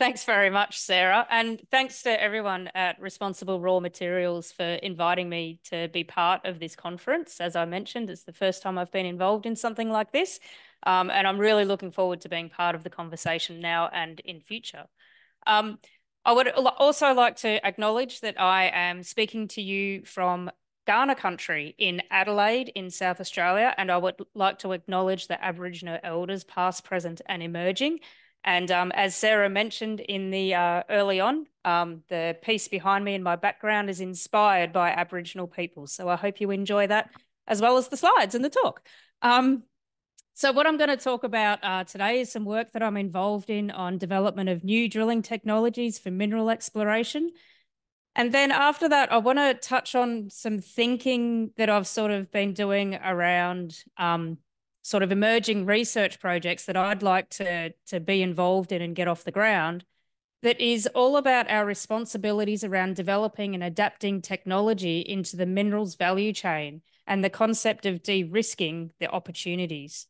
Thanks very much, Sarah. And thanks to everyone at Responsible Raw Materials for inviting me to be part of this conference. As I mentioned, it's the first time I've been involved in something like this. And I'm really looking forward to being part of the conversation now and in future. Um, I would also like to acknowledge that I am speaking to you from Kaurna country in Adelaide in South Australia, and I would like to acknowledge the Aboriginal elders past, present and emerging. And as Sarah mentioned in the early on, the piece behind me in my background is inspired by Aboriginal people. So I hope you enjoy that as well as the slides and the talk. So what I'm going to talk about today is some work that I'm involved in on development of new drilling technologies for mineral exploration. And then after that, I want to touch on some thinking that I've sort of been doing around sort of emerging research projects that I'd like to be involved in and get off the ground, that is all about our responsibilities around developing and adapting technology into the minerals value chain and the concept of de-risking the opportunities.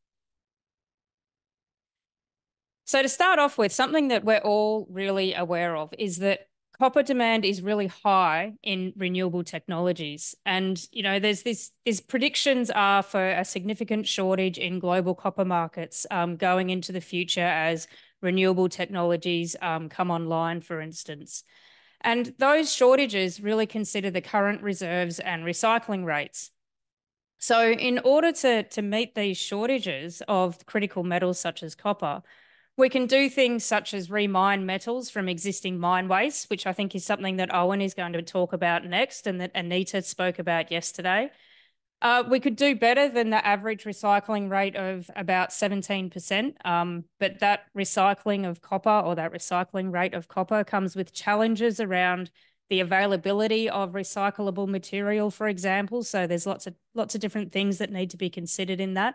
So to start off with, something that we're all really aware of is that copper demand is really high in renewable technologies. And, you know, these predictions are for a significant shortage in global copper markets going into the future as renewable technologies come online, for instance. And those shortages really consider the current reserves and recycling rates. So in order to meet these shortages of critical metals such as copper, we can do things such as remine metals from existing mine waste, which I think is something that Owen is going to talk about next and that Anita spoke about yesterday. We could do better than the average recycling rate of about 17%, but that recycling of copper or that recycling rate of copper comes with challenges around the availability of recyclable material, for example. So there's lots of different things that need to be considered in that.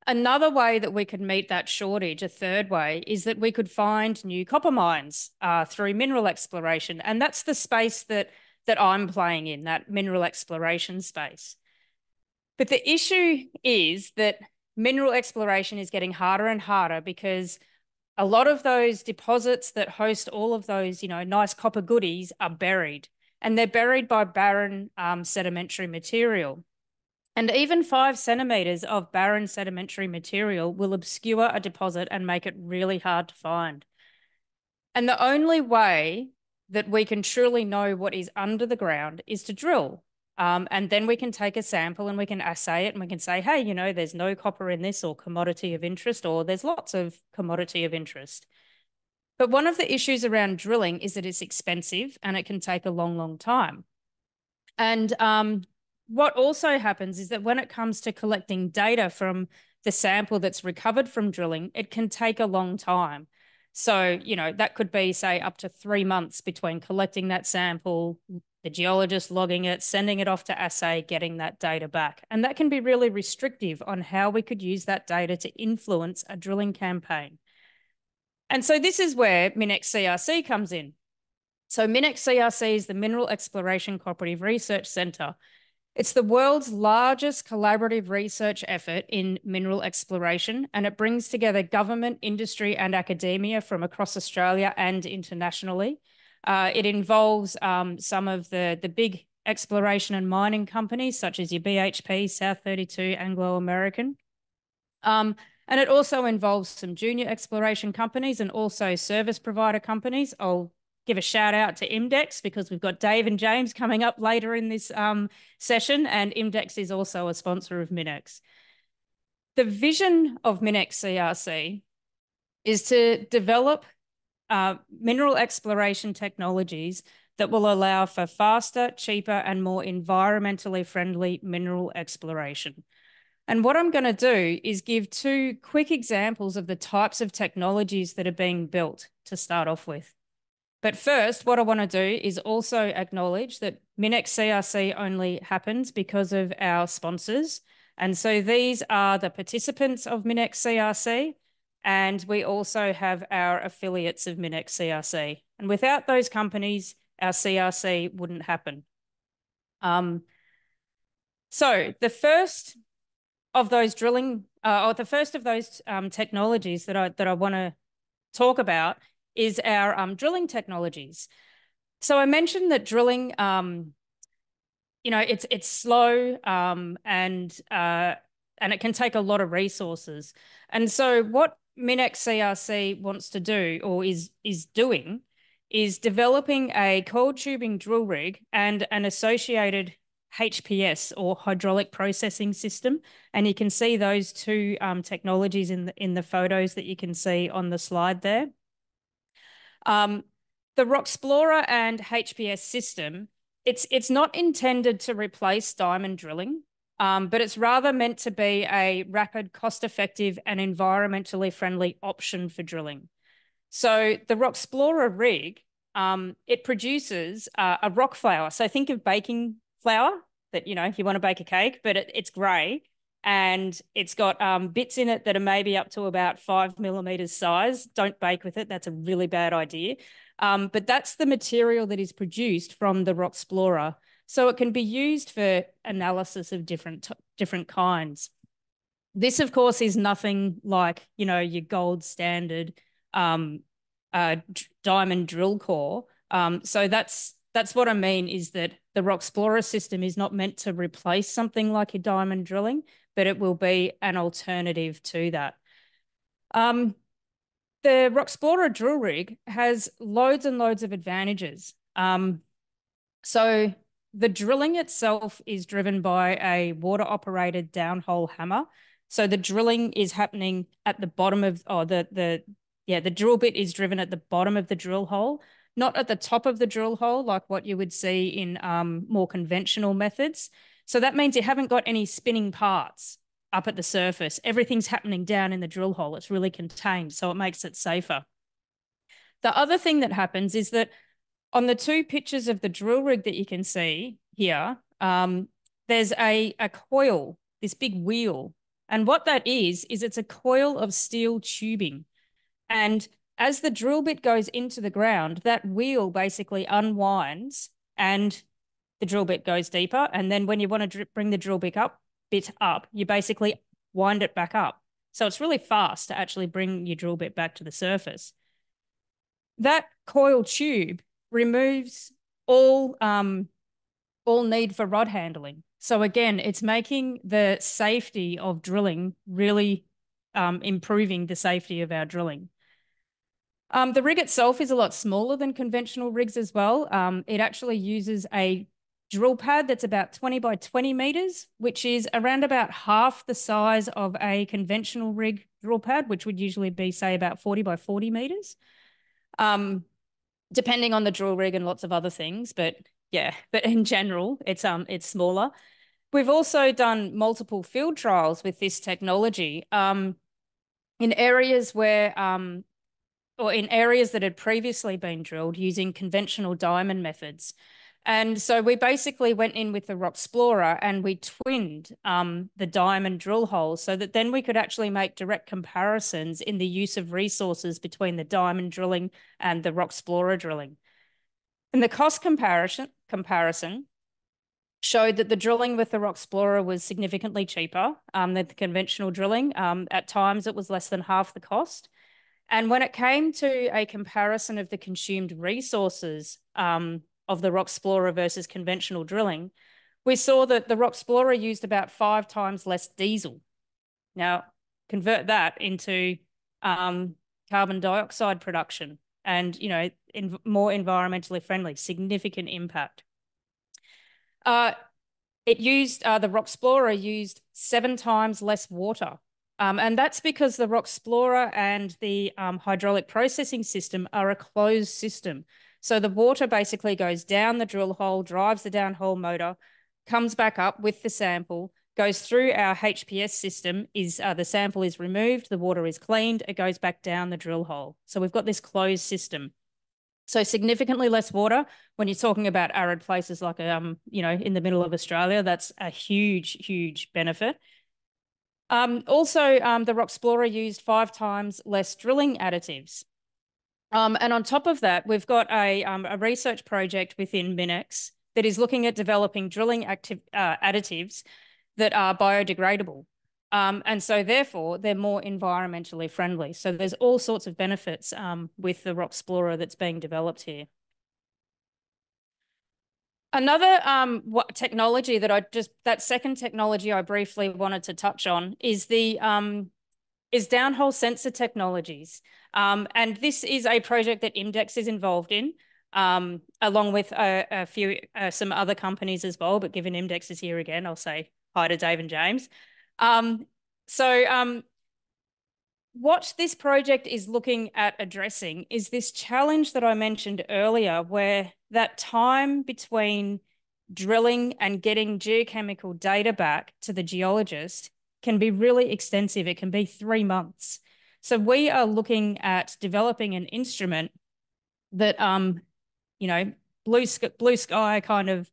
Another way that we could meet that shortage, a third way, is that we could find new copper mines through mineral exploration. And that's the space that I'm playing in, that mineral exploration space. But the issue is that mineral exploration is getting harder and harder because a lot of those deposits that host all of those, you know, nice copper goodies are buried. And they're buried by barren sedimentary material. And even 5 centimetres of barren sedimentary material will obscure a deposit and make it really hard to find. And the only way that we can truly know what is under the ground is to drill. And then we can take a sample and we can assay it and we can say, hey, you know, there's no copper in this or commodity of interest, or there's lots of commodity of interest. But one of the issues around drilling is that it's expensive and it can take a long, long time. And what also happens is that when it comes to collecting data from the sample that's recovered from drilling, it can take a long time. So, you know, that could be, say, up to 3 months between collecting that sample, the geologist logging it, sending it off to assay, getting that data back. And that can be really restrictive on how we could use that data to influence a drilling campaign. And so this is where MinEx CRC comes in. So MinEx CRC is the Mineral Exploration Cooperative Research Centre. It's the world's largest collaborative research effort in mineral exploration, and it brings together government, industry and academia from across Australia and internationally. It involves some of the big exploration and mining companies such as your BHP, South32, Anglo American. And it also involves some junior exploration companies and also service provider companies. I'll give a shout out to MinEx because we've got Dave and James coming up later in this session, and MinEx is also a sponsor of MinEx. The vision of MinEx CRC is to develop mineral exploration technologies that will allow for faster, cheaper, and more environmentally friendly mineral exploration. And what I'm going to do is give 2 quick examples of the types of technologies that are being built to start off with. But first, what I want to do is also acknowledge that MinEx CRC only happens because of our sponsors. And so these are the participants of MinEx CRC, and we also have our affiliates of MinEx CRC. And without those companies, our CRC wouldn't happen. So the first of those technologies that I want to talk about is our drilling technologies. So I mentioned that drilling, it's slow and it can take a lot of resources. And so what MinEx CRC wants to do, or is doing, is developing a coiled tubing drill rig and an associated HPS, or hydraulic processing system. And you can see those two technologies in the photos that you can see on the slide there. The Roxplorer and HPS system, it's not intended to replace diamond drilling, but it's rather meant to be a rapid, cost-effective, and environmentally friendly option for drilling. So the Roxplorer rig, it produces a rock flour. So think of baking flour that, if you want to bake a cake, but it's grey. And it's got bits in it that are maybe up to about 5 millimeters size. Don't bake with it. That's a really bad idea. But that's the material that is produced from the Roxplorer. So it can be used for analysis of different kinds. This, of course, is nothing like, your gold standard diamond drill core. So that's what I mean, is that the Roxplorer system is not meant to replace something like your diamond drilling, but it will be an alternative to that. The Roxplorer drill rig has loads and loads of advantages. So the drilling itself is driven by a water-operated downhole hammer. So the drilling is happening at the bottom of, the drill bit is driven at the bottom of the drill hole, not at the top of the drill hole like what you would see in more conventional methods. So that means you haven't got any spinning parts up at the surface. Everything's happening down in the drill hole. It's really contained, so it makes it safer. The other thing that happens is that on the two pictures of the drill rig that you can see here, there's a coil, this big wheel. And what that is it's a coil of steel tubing. And as the drill bit goes into the ground, that wheel basically unwinds and the drill bit goes deeper. And then when you want to bring the drill bit up, you basically wind it back up. So it's really fast to actually bring your drill bit back to the surface. That coil tube removes all need for rod handling. So again, it's making the safety of drilling really improving the safety of our drilling. The rig itself is a lot smaller than conventional rigs as well. It actually uses a drill pad that's about 20 by 20 meters, which is around about half the size of a conventional rig drill pad, which would usually be, say, about 40 by 40 meters, depending on the drill rig and lots of other things. But yeah, but in general, it's smaller. We've also done multiple field trials with this technology in areas where or in areas that had previously been drilled using conventional diamond methods. And so we basically went in with the Roxplorer and we twinned the diamond drill holes so that then we could actually make direct comparisons in the use of resources between the diamond drilling and the Roxplorer drilling. And the cost comparison showed that the drilling with the Roxplorer was significantly cheaper than the conventional drilling. At times, it was less than half the cost. And when it came to a comparison of the consumed resources of the Roxplorer versus conventional drilling, we saw that the Roxplorer used about 5 times less diesel. Now, convert that into carbon dioxide production and, more environmentally friendly, significant impact. The Roxplorer used 7 times less water. And that's because the Roxplorer and the hydraulic processing system are a closed system. So the water basically goes down the drill hole, drives the downhole motor, comes back up with the sample, goes through our HPS system, the sample is removed, the water is cleaned, it goes back down the drill hole. So we've got this closed system. So significantly less water. When you're talking about arid places like, in the middle of Australia, that's a huge, huge benefit. Also, the Roxplorer used 5 times less drilling additives. And on top of that, we've got a research project within MinEx that is looking at developing drilling additives that are biodegradable. And so therefore, they're more environmentally friendly. So there's all sorts of benefits with the Rock Explorer that's being developed here. Another technology that second technology I briefly wanted to touch on is the is downhole sensor technologies. And this is a project that MinEx is involved in, along with a few some other companies as well. But given MinEx is here again, I'll say hi to Dave and James. Um, so what this project is looking at addressing is this challenge that I mentioned earlier, where that time between drilling and getting geochemical data back to the geologist can be really extensive. It can be 3 months. So we are looking at developing an instrument that, you know, blue sky kind of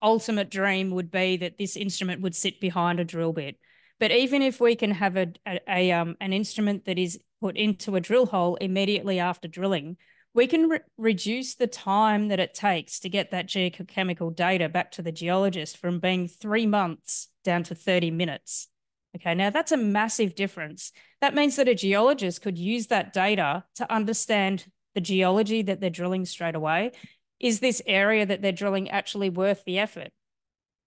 ultimate dream would be that this instrument would sit behind a drill bit. But even if we can have an instrument that is put into a drill hole immediately after drilling, we can reduce the time that it takes to get that geochemical data back to the geologist from being 3 months down to 30 minutes. Okay, now that's a massive difference. That means that a geologist could use that data to understand the geology that they're drilling straight away. Is this area that they're drilling actually worth the effort?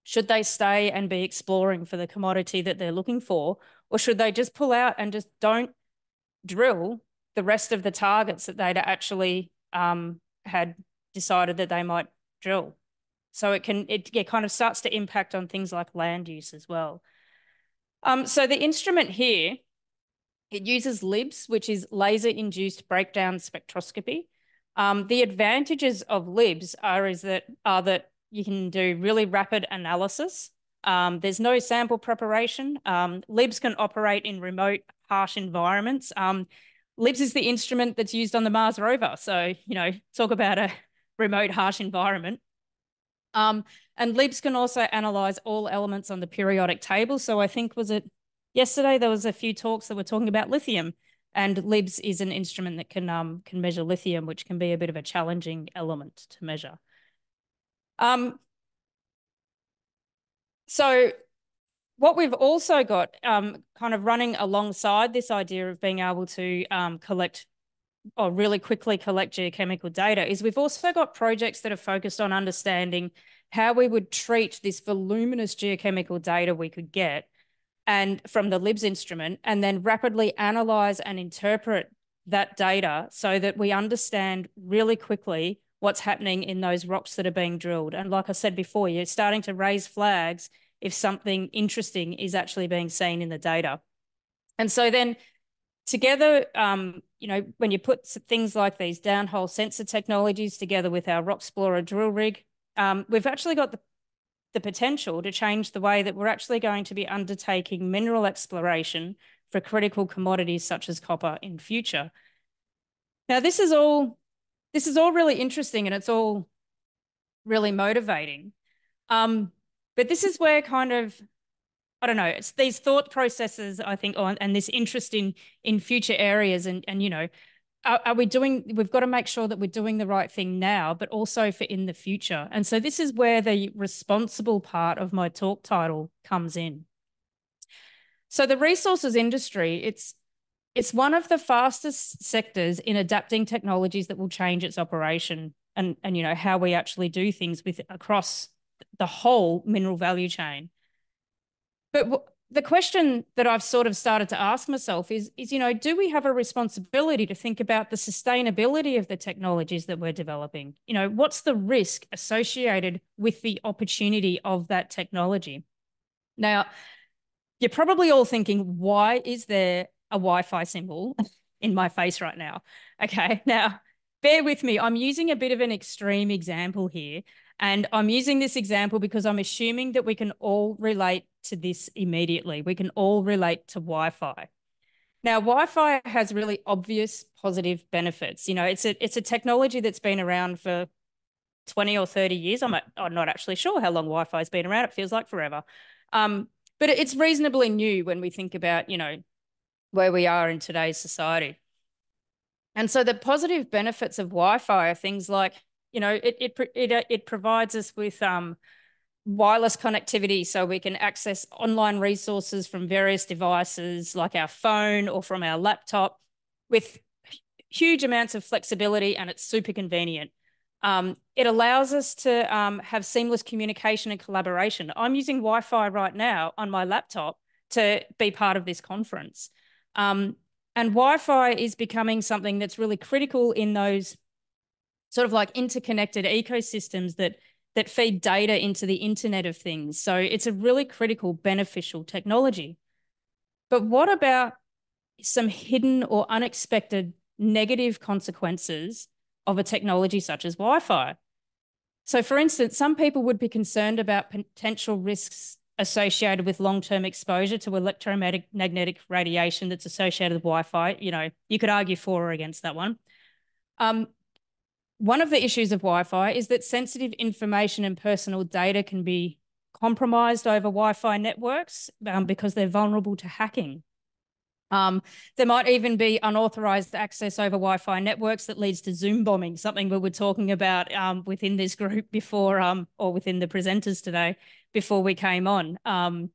Should they stay and be exploring for the commodity that they're looking for? Or should they just pull out and just don't drill the rest of the targets that they'd actually had decided that they might drill? So it kind of starts to impact on things like land use as well. So the instrument here, it uses LIBS, which is laser-induced breakdown spectroscopy. The advantages of LIBS are that you can do really rapid analysis. There's no sample preparation. LIBS can operate in remote, harsh environments. LIBS is the instrument that's used on the Mars rover. So, you know, talk about a remote, harsh environment. And LIBS can also analyze all elements on the periodic table. So I think, was it yesterday, there was a few talks that were talking about lithium, and LIBS is an instrument that can measure lithium, which can be a bit of a challenging element to measure. So what we've also got kind of running alongside this idea of being able to collect or really quickly collect geochemical data is we've also got projects that are focused on understanding how we would treat this voluminous geochemical data we could get and from the LIBS instrument, and then rapidly analyze and interpret that data so that we understand really quickly what's happening in those rocks that are being drilled. And like I said before, you're starting to raise flags if something interesting is actually being seen in the data. And so then together, you know, when you put things like these downhole sensor technologies together with our Rock Explorer drill rig, we've actually got the potential to change the way that we're actually going to be undertaking mineral exploration for critical commodities such as copper in future. Now, this is all really interesting and it's all really motivating. But this is where kind of, I don't know, it's these thought processes, I think, and this interest in future areas and you know, we've got to make sure that we're doing the right thing now, but also for in the future. And so this is where the responsible part of my talk title comes in. So the resources industry, it's one of the fastest sectors in adapting technologies that will change its operation and you know, how we actually do things across the whole mineral value chain. But the question that I've sort of started to ask myself is, you know, do we have a responsibility to think about the sustainability of the technologies that we're developing? You know, what's the risk associated with the opportunity of that technology? Now, you're probably all thinking, why is there a Wi-Fi symbol in my face right now? Okay, now, bear with me. I'm using a bit of an extreme example here. And I'm using this example because I'm assuming that we can all relate to this immediately. We can all relate to Wi-Fi. Now, Wi-Fi has really obvious positive benefits. You know, it's a technology that's been around for 20 or 30 years. I'm not actually sure how long Wi-Fi has been around. It feels like forever. But it's reasonably new when we think about, you know, where we are in today's society. And so the positive benefits of Wi-Fi are things like, you know, it provides us with wireless connectivity so we can access online resources from various devices like our phone or from our laptop with huge amounts of flexibility, and it's super convenient. It allows us to have seamless communication and collaboration. I'm using Wi-Fi right now on my laptop to be part of this conference. And Wi-Fi is becoming something that's really critical in those sort of like interconnected ecosystems that feed data into the Internet of Things. So it's a really critical, beneficial technology. But what about some hidden or unexpected negative consequences of a technology such as Wi-Fi? So, for instance, some people would be concerned about potential risks associated with long-term exposure to electromagnetic radiation that's associated with Wi-Fi. You know, you could argue for or against that one. One of the issues of Wi-Fi is that sensitive information and personal data can be compromised over Wi-Fi networks because they're vulnerable to hacking. There might even be unauthorized access over Wi-Fi networks that leads to Zoom bombing, something we were talking about within this group before, or within the presenters today before we came on.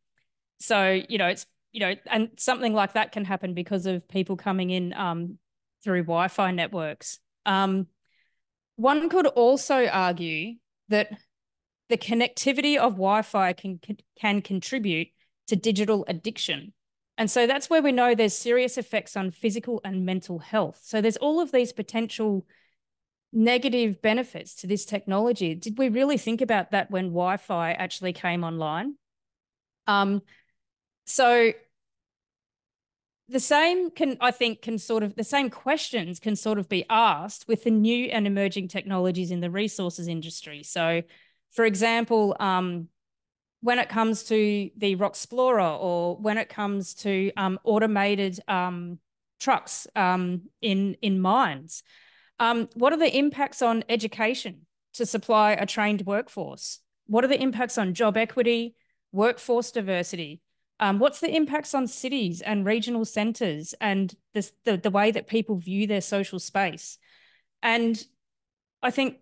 So, you know, it's, you know, and something like that can happen because of people coming in through Wi-Fi networks. One could also argue that the connectivity of Wi-Fi can contribute to digital addiction. And so that's where we know there's serious effects on physical and mental health. So there's all of these potential negative benefits to this technology. Did we really think about that when Wi-Fi actually came online? So the same the same questions can sort of be asked with the new and emerging technologies in the resources industry. So, for example, when it comes to the Rock Explorer, or when it comes to automated trucks in mines, what are the impacts on education to supply a trained workforce? What are the impacts on job equity, workforce diversity? What's the impacts on cities and regional centres and the way that people view their social space? And I think,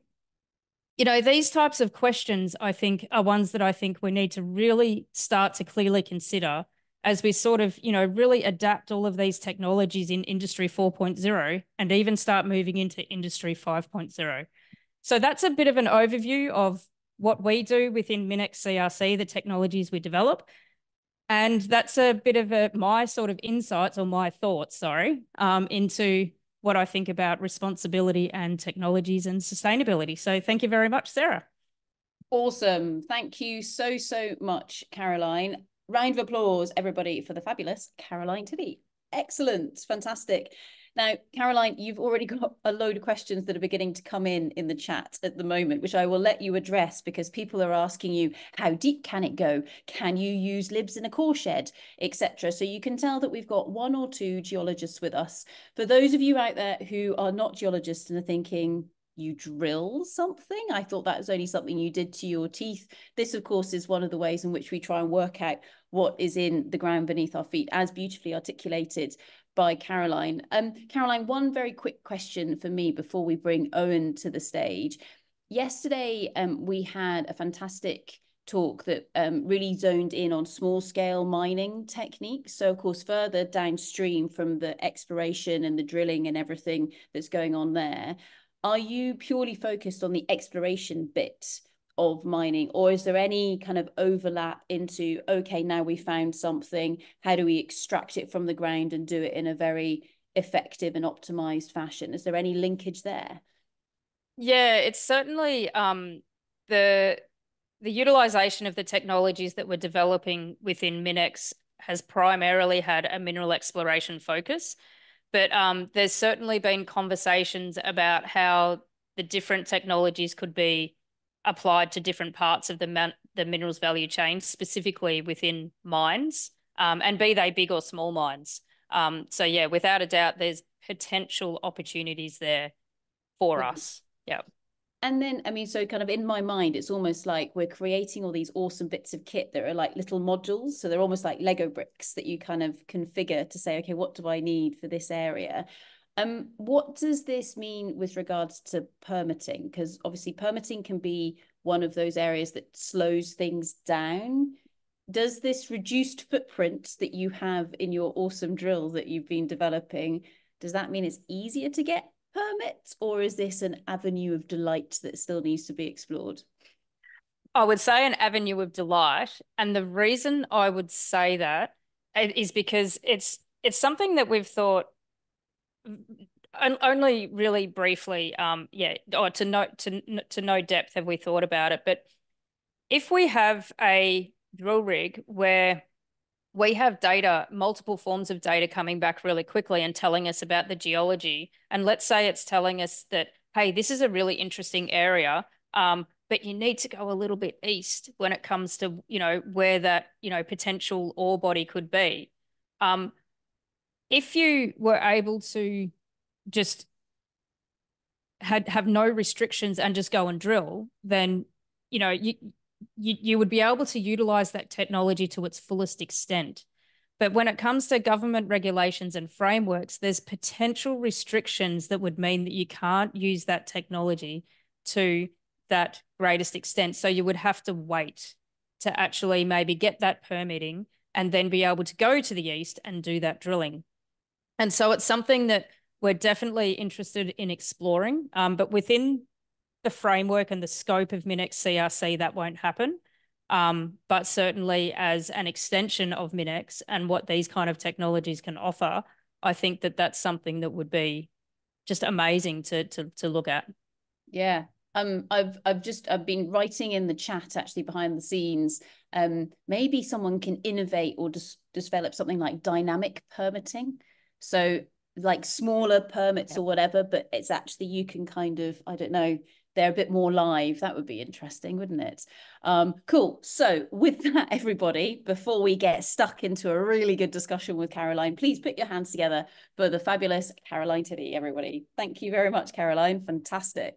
you know, these types of questions, I think, are ones that I think we need to really start to clearly consider as we sort of, you know, really adapt all of these technologies in Industry 4.0 and even start moving into Industry 5.0. So that's a bit of an overview of what we do within MinEx CRC, the technologies we develop. And that's a bit of my sort of insights, or my thoughts, into what I think about responsibility and technologies and sustainability. So thank you very much, Sarah. Awesome. Thank you so, so much, Caroline. Round of applause, everybody, for the fabulous Caroline Tiddy. Excellent. Fantastic. Now, Caroline, you've already got a load of questions that are beginning to come in the chat at the moment, which I will let you address, because people are asking you, how deep can it go? Can you use libs in a core shed, etc.? So you can tell that we've got one or two geologists with us. For those of you out there who are not geologists and are thinking, you drill something? I thought that was only something you did to your teeth. This, of course, is one of the ways in which we try and work out what is in the ground beneath our feet, as beautifully articulated by Caroline. Caroline, one very quick question for me before we bring Owen to the stage. Yesterday, we had a fantastic talk that really zoned in on small scale mining techniques. So, of course, further downstream from the exploration and the drilling and everything that's going on there, are you purely focused on the exploration bit of mining, or is there any kind of overlap into, okay, now we found something, how do we extract it from the ground and do it in a very effective and optimized fashion? Is there any linkage there? Yeah, it's certainly the utilization of the technologies that we're developing within MinEx has primarily had a mineral exploration focus. But there's certainly been conversations about how the different technologies could be applied to different parts of the minerals value chain, specifically within mines, and be they big or small mines. So yeah, without a doubt, there's potential opportunities there for us. Yeah. And then, I mean, so kind of in my mind, it's almost like we're creating all these awesome bits of kit that are like little modules. So they're almost like Lego bricks that you kind of configure to say, okay, what do I need for this area? What does this mean with regards to permitting? Because obviously permitting can be one of those areas that slows things down. Does this reduced footprint that you have in your awesome drill that you've been developing, does that mean it's easier to get permits, or is this an avenue of delight that still needs to be explored? I would say an avenue of delight. And the reason I would say that is because it's something that we've thought only really briefly, yeah, or to no depth have we thought about it. But if we have a drill rig where we have data, multiple forms of data coming back really quickly and telling us about the geology, and let's say it's telling us that, hey, this is a really interesting area, but you need to go a little bit east when it comes to, where that, potential ore body could be. If you were able to just have no restrictions and just go and drill, then you would be able to utilize that technology to its fullest extent. But when it comes to government regulations and frameworks, there's potential restrictions that would mean that you can't use that technology to that greatest extent. So you would have to wait to actually maybe get that permitting and then be able to go to the east and do that drilling. And so it's something that we're definitely interested in exploring, but within the framework and the scope of MinEx CRC, that won't happen. But certainly as an extension of MinEx and what these kind of technologies can offer, I think that that's something that would be just amazing to look at. Yeah. I've been writing in the chat actually behind the scenes. Maybe someone can innovate or just develop something like dynamic permitting. So like smaller permits or whatever, but it's actually, you can kind of, I don't know, they're a bit more live. That would be interesting, wouldn't it? Cool. So with that, everybody, before we get stuck into a really good discussion with Caroline, please put your hands together for the fabulous Caroline Tiddy, everybody. Thank you very much, Caroline. Fantastic.